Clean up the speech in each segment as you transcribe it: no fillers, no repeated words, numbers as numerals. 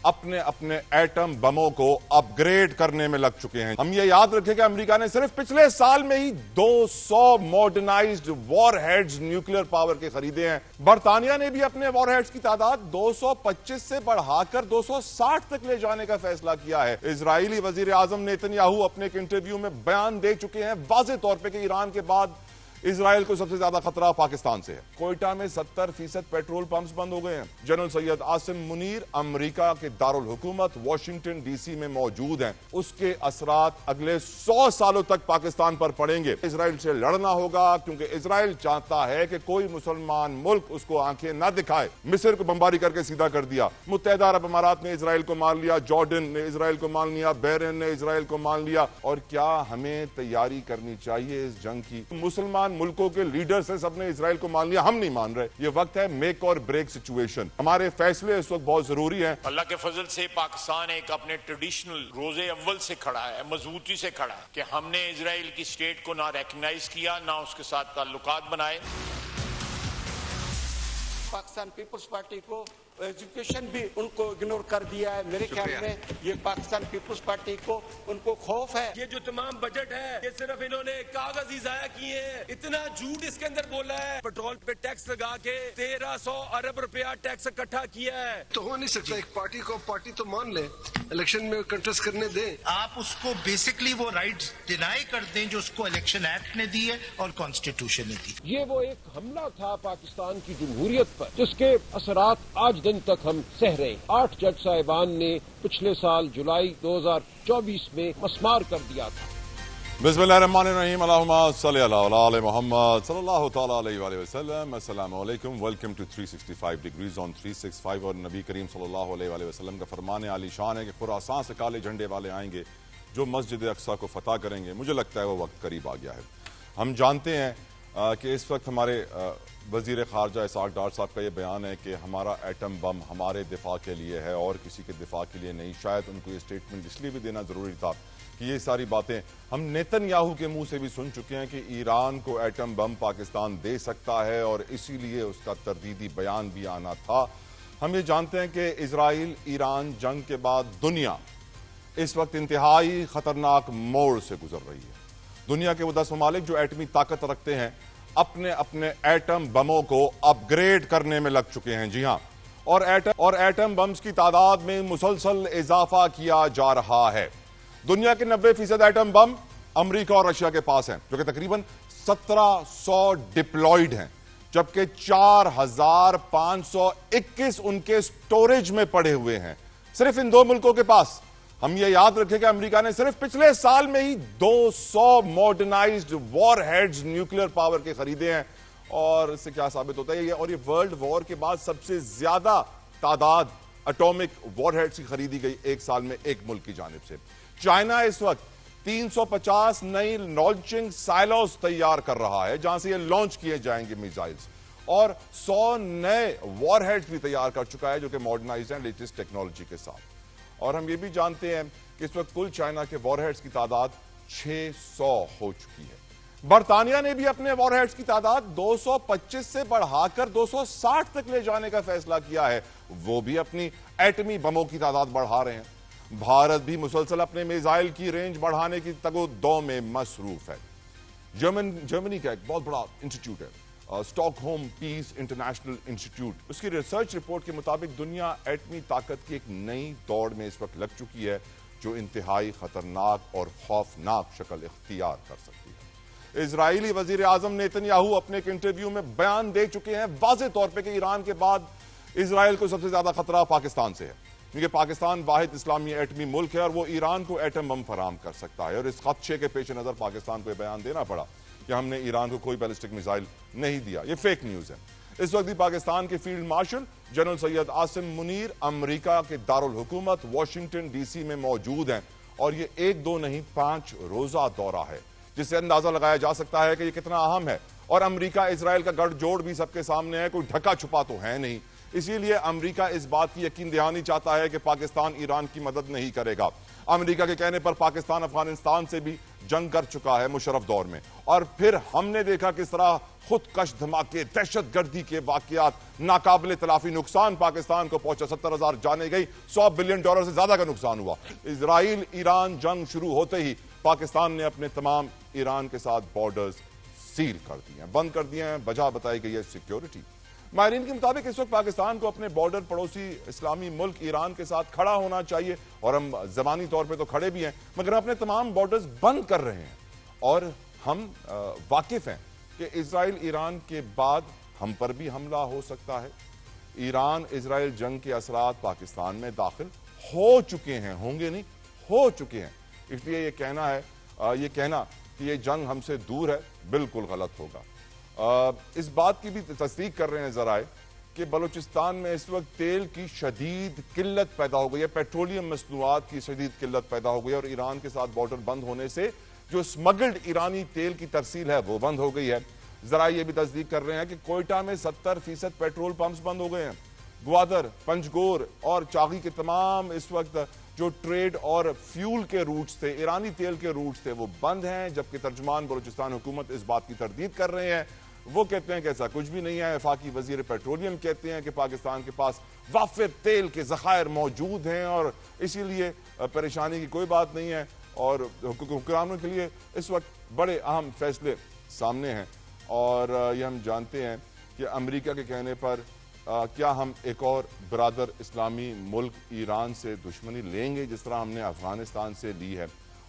अपने अपने एटम बमों को अपग्रेड करने में लग चुके हैं। हम ये याद रखें कि अमेरिका ने सिर्फ पिछले साल में ही 200 मॉडर्नाइज्ड वॉरहेड्स न्यूक्लियर पावर के खरीदे हैं। बरतानिया ने भी अपने वॉरहेड्स की तादाद 225 से बढ़ाकर 260 तक ले जाने का फैसला किया है। इजरायली वजीर आजम नेतन्याहू अपने एक इंटरव्यू में बयान दे चुके हैं वाज़ेह तौर पर कि ईरान के बाद इजराइल को सबसे ज्यादा खतरा पाकिस्तान से है। कोयटा में 70% पेट्रोल पंप्स बंद हो गए हैं। जनरल सैयद आसिम मुनीर अमेरिका के दारुल हुकूमत वॉशिंगटन डीसी में मौजूद हैं। उसके असरात अगले 100 सालों तक पाकिस्तान पर पड़ेंगे। इजराइल से लड़ना होगा क्योंकि इजराइल चाहता है कि कोई मुसलमान मुल्क उसको आंखें ना दिखाए। मिस्र को बमबारी करके सीधा कर दिया। मुत्तहिदा अरब अमारात ने इजराइल को मान लिया, जॉर्डन ने इजराइल को मान लिया, बहरीन ने इजराइल को मान लिया। और क्या हमें तैयारी करनी चाहिए इस जंग की? मुसलमान मुल्कों के लीडर्स हैं, सबने इजराइल को मान लिया, हम नहीं मान रहे। ये वक्त है मेक और ब्रेक सिचुएशन। हमारे फैसले इस वक्त बहुत जरूरी हैं। अल्लाह के फजल से पाकिस्तान एक अपने ट्रेडिशनल रोजे अव्वल से खड़ा है, मजबूती से खड़ा है कि हमने इजराइल की स्टेट को ना रिकॉग्नाइज किया, ना उसके साथ ताल्लुकात बनाए। पाकिस्तान पीपल्स पार्टी को एजुकेशन भी उनको इग्नोर कर दिया है। मेरे ख्याल में ये पाकिस्तान पीपल्स पार्टी को उनको खौफ है। ये जो तमाम बजट है ये सिर्फ इन्होंने कागज ही जाया किए हैं। इतना झूठ इसके अंदर बोला है। पेट्रोल पे टैक्स लगा के 1300 अरब रुपया टैक्स इकट्ठा किया है। तो हो नहीं सकता। एक पार्टी को पार्टी तो मान ले, इलेक्शन में कंटेस्ट करने दे। आप उसको बेसिकली वो राइट्स डिनाई कर दें जो उसको इलेक्शन एक्ट ने दी है और कॉन्स्टिट्यूशन ने दी। ये वो एक हमला था पाकिस्तान की जमहूरियत पर जिसके असरात आज दिन तक हम सह रहे हैं। 8 जज साहिबान ने पिछले साल जुलाई 2024 में मस्मार कर दिया था। बिस्मिल्लाहिर्रहमानिर्रहीम, अल्लाहुम्मा सल्ली अला मुहम्मद सल्लल्लाहु तआला अलैहि वसल्लम। अस्सलामु अलैकुम, वेलकम टू 365 डिग्रीज ऑन 365। और नबी करीम सल्लल्लाहु अलैहि वसल्लम का फरमान आली शान है कि खुरासान से काले झंडे वाले आएंगे जो मस्जिद अक्सा को फतह करेंगे। मुझे लगता है वो वक्त करीब आ गया है। हम जानते हैं कि इस वक्त हमारे वज़ीर ख़ारजा इसहाक़ डार साहब का ये बयान है कि हमारा एटम बम हमारे दिफा के लिए है और किसी के दिफा के लिए नहीं। शायद उनको ये स्टेटमेंट इसलिए भी देना ज़रूरी था कि ये सारी बातें हम नेतन्याहू के मुंह से भी सुन चुके हैं कि ईरान को एटम बम पाकिस्तान दे सकता है और इसीलिए उसका तरदीदी बयान भी आना था। हम ये जानते हैं कि इजराइल ईरान जंग के बाद दुनिया इस वक्त इंतहाई ख़तरनाक मोड़ से गुजर रही है। दुनिया के वो 10 ममालिक जो एटमी ताकत रखते हैं अपने अपने एटम बमों को अपग्रेड करने में लग चुके हैं। जी हां, और एटम बम्स की तादाद में मुसलसल इजाफा किया जा रहा है। दुनिया के 90% एटम बम अमेरिका और रशिया के पास हैं, जो कि तकरीबन 1700 डिप्लॉयड हैं, जबकि 4521 उनके स्टोरेज में पड़े हुए हैं, सिर्फ इन 2 मुल्कों के पास। हम ये याद रखें कि अमेरिका ने सिर्फ पिछले साल में ही 200 मॉडर्नाइज्ड वॉरहेड्स न्यूक्लियर पावर के खरीदे हैं। और इससे क्या साबित होता है? और ये वर्ल्ड वॉर के बाद सबसे ज्यादा तादाद एटॉमिक वॉरहेड्स की खरीदी गई एक साल में एक मुल्क की जानिब से। चाइना इस वक्त 350 नई लॉन्चिंग साइलोस तैयार कर रहा है जहां से ये लॉन्च किए जाएंगे मिसाइल्स, और 100 नए वॉरहेड्स भी तैयार कर चुका है जो कि मॉडर्नाइज्ड हैं लेटेस्ट टेक्नोलॉजी के साथ। और हम ये भी जानते हैं कि इस वक्त कुल चाइना के वॉरहेड्स की तादाद 600 हो चुकी है। बरतानिया ने भी अपने वॉरहेड्स की तादाद 225 से बढ़ाकर 260 तक ले जाने का फैसला किया है। वो भी अपनी एटमी बमों की तादाद बढ़ा रहे हैं। भारत भी मुसलसल अपने मिसाइल की रेंज बढ़ाने की तगोदौ में मसरूफ है। जर्मनी का एक बहुत बड़ा इंस्टीट्यूट है, स्टॉकहोम पीस इंटरनेशनल इंस्टीट्यूट, उसकी रिसर्च रिपोर्ट के मुताबिक दुनिया एटमी ताकत की एक नई दौड़ में इस वक्त लग चुकी है जो इंतहाई खतरनाक और खौफनाक शक्ल इख्तियार कर सकती है। इजरायली वजीर आजम नेतन्याहू अपने एक इंटरव्यू में बयान दे चुके हैं वाज़ेह तौर पर कि ईरान के बाद इजराइल को सबसे ज्यादा खतरा पाकिस्तान से है, क्योंकि पाकिस्तान वाहिद इस्लामी एटमी मुल्क है और वो ईरान को एटम बम फराहम कर सकता है। और इस खदशे के पेश नजर पाकिस्तान को यह बयान देना पड़ा कि हमने ईरान को कोई बैलिस्टिक मिसाइल नहीं दिया। ये फेक न्यूज है। इस वक्त भी पाकिस्तान के field marshal general Syed Asim Munir America के दारुल हुकूमत वॉशिंगटन डीसी में मौजूद हैं और ये 1-2 नहीं 5 रोजा दौरा है, जिससे अंदाजा लगाया जा सकता है कि ये कितना अहम है। और अमेरिका इजराइल का गठजोड़ भी सबके सामने है, कोई ढका छुपा तो है नहीं। इसीलिए अमेरिका इस बात की यकीन दहानी चाहता है कि पाकिस्तान ईरान की मदद नहीं करेगा। अमेरिका के कहने पर पाकिस्तान अफगानिस्तान से भी जंग कर चुका है मुशर्रफ दौर में, और फिर हमने देखा किस तरह खुदकश धमाके, दहशतगर्दी के वाकयात, नाकाबिले तलाफी नुकसान पाकिस्तान को पहुंचा, 70,000 जाने गई, $100 बिलियन से ज्यादा का नुकसान हुआ। इजराइल ईरान जंग शुरू होते ही पाकिस्तान ने अपने तमाम ईरान के साथ बॉर्डर्स सील कर दिए हैं, बंद कर दिए हैं। वजह बताई गई है सिक्योरिटी। माहिरीन के मुताबिक इस वक्त पाकिस्तान को अपने बॉर्डर पड़ोसी इस्लामी मुल्क ईरान के साथ खड़ा होना चाहिए, और हम जबानी तौर पे तो खड़े भी हैं, मगर अपने तमाम बॉर्डर्स बंद कर रहे हैं। और हम वाकिफ हैं कि इजराइल ईरान के बाद हम पर भी हमला हो सकता है। ईरान इजराइल जंग के असरात पाकिस्तान में दाखिल हो चुके हैं, होंगे नहीं, हो चुके हैं। इसलिए ये कहना कि ये जंग हमसे दूर है, बिल्कुल गलत होगा। इस बात की भी तस्दीक कर रहे हैं जराए कि बलूचिस्तान में इस वक्त तेल की शदीद किल्लत पैदा हो गई है, पेट्रोलियम मसनूआत की शदीद किल्लत पैदा हो गई है, और ईरान के साथ बॉर्डर बंद होने से जो स्मगल्ड ईरानी तेल की तरसील है वो बंद हो गई है। जरा ये भी तस्दीक कर रहे हैं कि कोयटा में 70% पेट्रोल पंप्स बंद हो गए हैं। ग्वादर, पंजगोर और चागी के तमाम इस वक्त जो ट्रेड और फ्यूल के रूट्स थे, ईरानी तेल के रूट्स थे, वो बंद हैं। जबकि तर्जुमान बलूचिस्तान हुकूमत इस बात की तरदीद कर रहे हैं, वो कहते हैं कि ऐसा कुछ भी नहीं है। वफाकी वजीर पेट्रोलियम कहते हैं कि पाकिस्तान के पास वाफिर तेल के ज़खायर मौजूद हैं और इसीलिए परेशानी की कोई बात नहीं है। और हुक्मरानों के लिए इस वक्त बड़े अहम फैसले सामने हैं, और ये हम जानते हैं कि अमेरिका के कहने पर क्या हम एक और बरादर इस्लामी मुल्क ईरान से दुश्मनी लेंगे जिस तरह हमने अफगानिस्तान से ली है,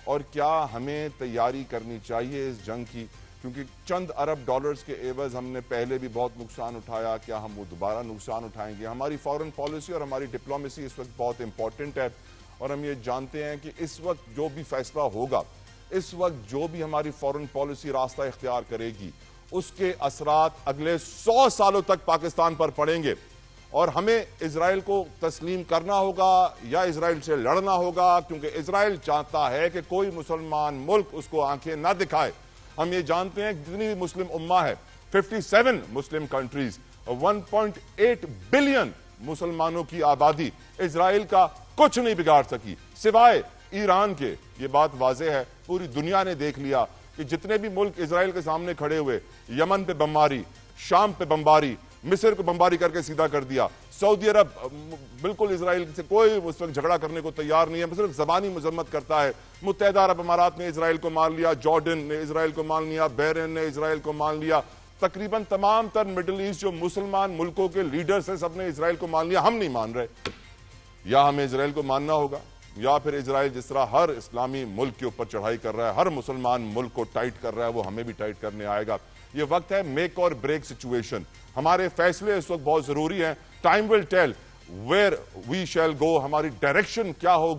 और क्या हमें तैयारी करनी चाहिए इस जंग की, क्योंकि चंद अरब डॉलर्स के एवज हमने पहले भी बहुत नुकसान उठाया, क्या हम वो दोबारा नुकसान उठाएंगे। हमारी फॉरेन पॉलिसी और हमारी डिप्लोमेसी इस वक्त बहुत इंपॉर्टेंट है, और हम ये जानते हैं कि इस वक्त जो भी फैसला होगा, इस वक्त जो भी हमारी फॉरेन पॉलिसी रास्ता इख्तियार करेगी, उसके असरात अगले 100 सालों तक पाकिस्तान पर पड़ेंगे। और हमें इजराइल को तस्लीम करना होगा या इजराइल से लड़ना होगा, क्योंकि इजराइल चाहता है कि कोई मुसलमान मुल्क उसको आंखें ना दिखाए। हम ये जानते हैं जितनी भी मुस्लिम उम्मा है, 57 मुस्लिम कंट्रीज, 1.8 बिलियन मुसलमानों की आबादी इजराइल का कुछ नहीं बिगाड़ सकी सिवाय ईरान के। ये बात वाज़ेह है, पूरी दुनिया ने देख लिया कि जितने भी मुल्क इजराइल के सामने खड़े हुए, यमन पे बमबारी, शाम पे बमबारी, मिस्र को बमबारी करके सीधा कर दिया, सऊदी अरब बिल्कुल इजराइल से कोई उस वक्त झगड़ा करने को तैयार नहीं है, सिर्फ जबानी मजम्मत करता है। मुत्तहिदा अरब अमारात ने इजराइल को मान लिया, जॉर्डन ने इजराइल को मान लिया, बहरीन ने इजराइल को मान लिया, तकरीबन तमाम तर मिडिल ईस्ट जो मुसलमान मुल्कों के लीडर्स हैं सबने इजराइल को मान लिया। हम नहीं मान रहे। या हमें इजराइल को मानना होगा, या फिर इजराइल जिस तरह हर इस्लामी मुल्क के ऊपर चढ़ाई कर रहा है, हर मुसलमान मुल्क को टाइट कर रहा है, वो हमें भी टाइट करने आएगा। ये वक्त है मेक और ब्रेक सिचुएशन। हमारे फैसले इस वक्त बहुत जरूरी हैं। Time will tell where we shall go, हमारी डायरेक्शन क्या होगी।